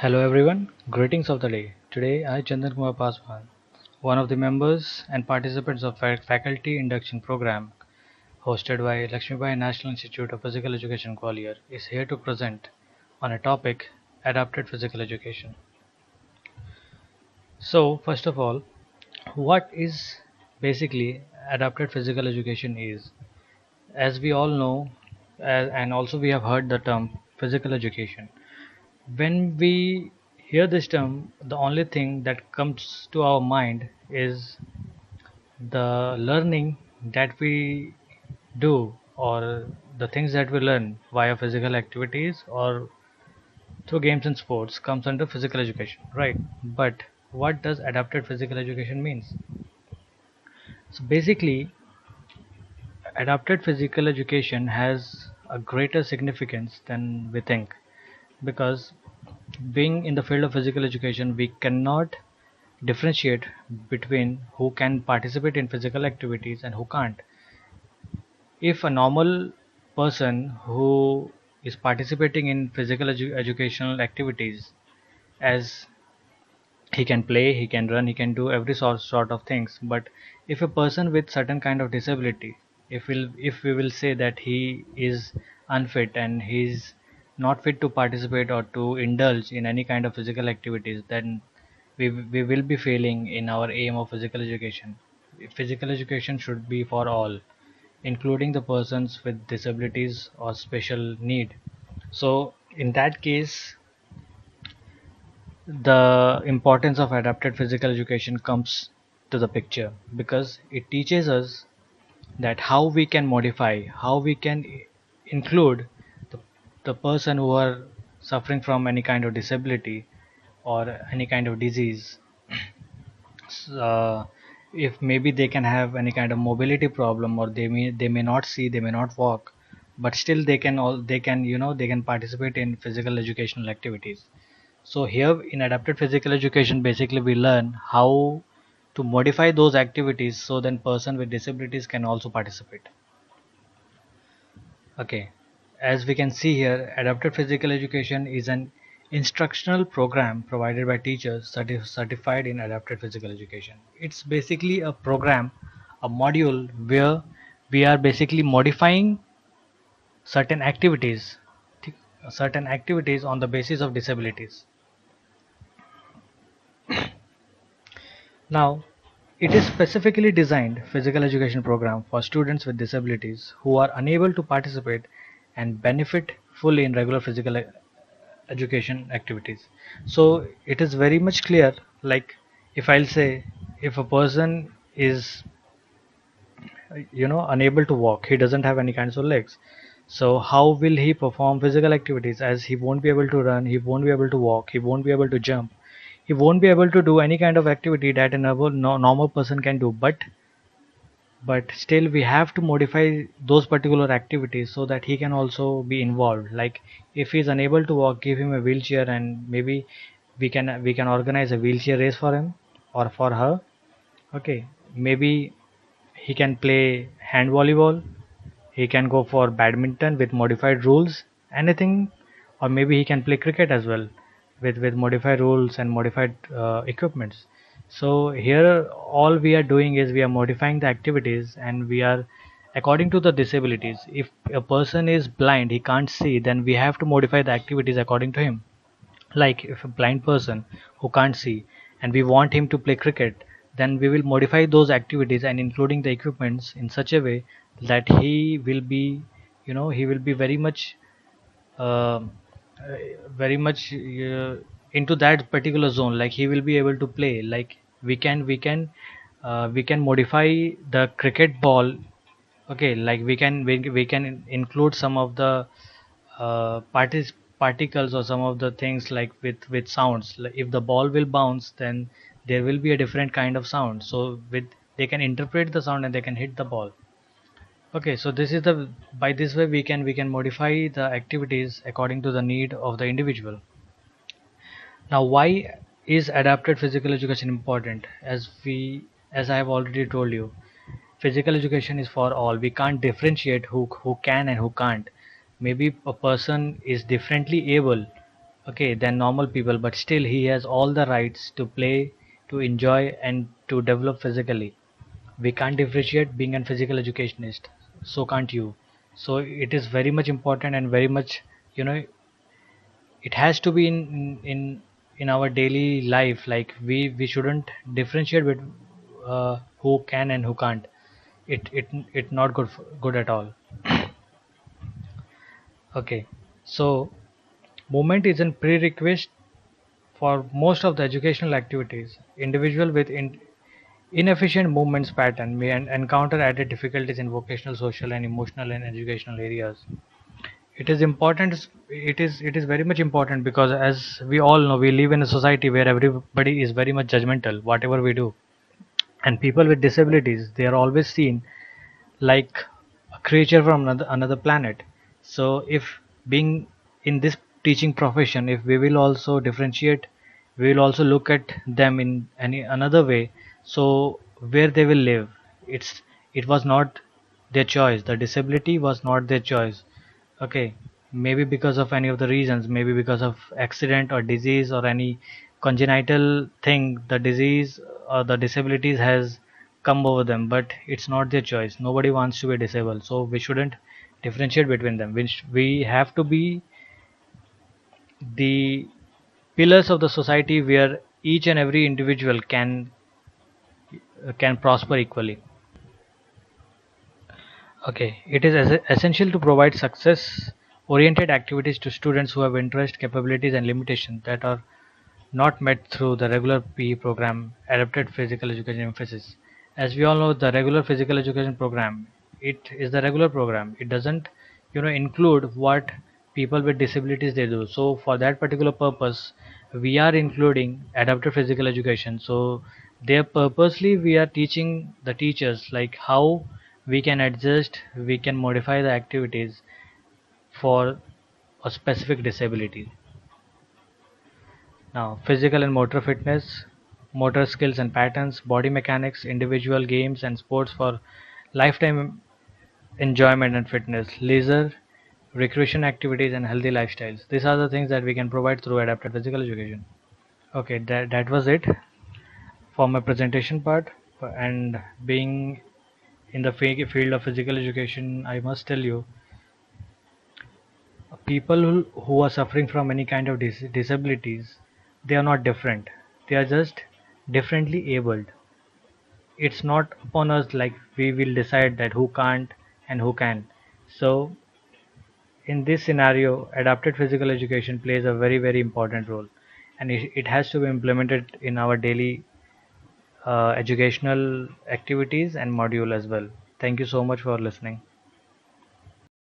Hello everyone, greetings of the day. Today I Chandan Kumar Paswan, one of the members and participants of faculty induction program hosted by Lakshmibai National Institute of Physical Education Gwalior is here to present on a topic adapted physical education. So first of all, what is basically adapted physical education is, as we all know, and also we have heard the term physical education. When we hear this term, the only thing that comes to our mind is the learning that we do, or the things that we learn via physical activities or through games and sports comes under physical education, right? But what does adapted physical education means? So basically, adapted physical education has a greater significance than we think, because being in the field of physical education, we cannot differentiate between who can participate in physical activities and who can't. If a normal person who is participating in physical educational activities, as he can play, he can run, he can do every sort of things, but if a person with certain kind of disability, if we will say that he is unfit and he's not fit to participate or to indulge in any kind of physical activities, then we will be failing in our aim of physical education. Physical education should be for all, including the persons with disabilities or special need. So in that case, the importance of adapted physical education comes to the picture, because it teaches us that how we can modify, how we can include the, the person who are suffering from any kind of disability or any kind of disease. uh, if maybe they can have any kind of mobility problem, or they may not see, they may not walk, but still they can participate in physical educational activities. So here in adapted physical education, basically we learn how to modify those activities so then person with disabilities can also participate. Okay, as we can see here, adapted physical education is an instructional program provided by teachers certified in adapted physical education. It's basically a program, a module where we are basically modifying certain activities, certain activities on the basis of disabilities. Now, it is specifically designed physical education program for students with disabilities who are unable to participate and benefit fully in regular physical education activities. So it is very much clear, like if I'll say, if a person is unable to walk, he doesn't have any kinds of legs, so how will he perform physical activities, as he won't be able to run, he won't be able to walk, he won't be able to jump, he won't be able to do any kind of activity that a normal person can do. But still we have to modify those particular activities so that he can also be involved. Like if he is unable to walk, give him a wheelchair, and maybe we can organize a wheelchair race for him or for her. Okay, maybe he can play hand volleyball, he can go for badminton with modified rules, anything, or maybe he can play cricket as well with modified rules and modified equipments. So here all we are doing is we are modifying the activities, and we are according to the disabilities. If a person is blind, he can't see, then we have to modify the activities according to him. Like if a blind person who can't see and we want him to play cricket, then we will modify those activities and including the equipments in such a way that he will be uh, very much into that particular zone. Like he will be able to play. Like we can modify the cricket ball. Okay, like we can include some of the particles or some of the things, like with sounds. Like if the ball will bounce, then there will be a different kind of sound, so with they can interpret the sound and they can hit the ball. Okay, so this is the by this way we can modify the activities according to the need of the individual. Now, why is adapted physical education important? As I have already told you, physical education is for all. We can't differentiate who can and who can't. Maybe a person is differently able okay, than normal people, but still he has all the rights to play, to enjoy, and to develop physically. We can't differentiate being a physical educationist, so can't you. So it is very much important and very much, you know, it has to be in our daily life. Like we shouldn't differentiate with who can and who can't. It not good at all. Okay, so movement is a prerequisite for most of the educational activities. Individual with inefficient movements pattern may encounter added difficulties in vocational, social, and emotional and educational areas. It is important. It is very much important because, as we all know, we live in a society where everybody is very much judgmental. Whatever we do, and people with disabilities, they are always seen like a creature from another planet. So if being in this teaching profession, if we will also differentiate, we will also look at them in any another way. So where they will live, it was not their choice. The disability was not their choice. Okay, maybe because of any of the reasons, maybe because of accident or disease or any congenital thing, the disease or the disabilities has come over them, but it's not their choice. Nobody wants to be disabled, so we shouldn't differentiate between them. Which we have to be the pillars of the society where each and every individual can prosper equally. Okay, it is essential to provide success-oriented activities to students who have interest, capabilities, and limitations that are not met through the regular PE program, adapted physical education emphasis. As we all know, the regular physical education program, it is the regular program. It doesn't, include what people with disabilities they do. So for that particular purpose, we are including adapted physical education. So there purposely we are teaching the teachers like how we can adjust, we can modify the activities for a specific disability. Now, physical and motor fitness, motor skills and patterns, body mechanics, individual games and sports for lifetime enjoyment and fitness, leisure, recreation activities, and healthy lifestyles. These are the things that we can provide through adapted physical education. Okay, that was it for my presentation part. And being in the field of physical education, I must tell you, people who are suffering from any kind of disabilities, they are not different. They are just differently abled. It's not upon us like we will decide that who can't and who can. So in this scenario, adapted physical education plays a very very important role, and it has to be implemented in our daily educational activities and module as well. Thank you so much for listening.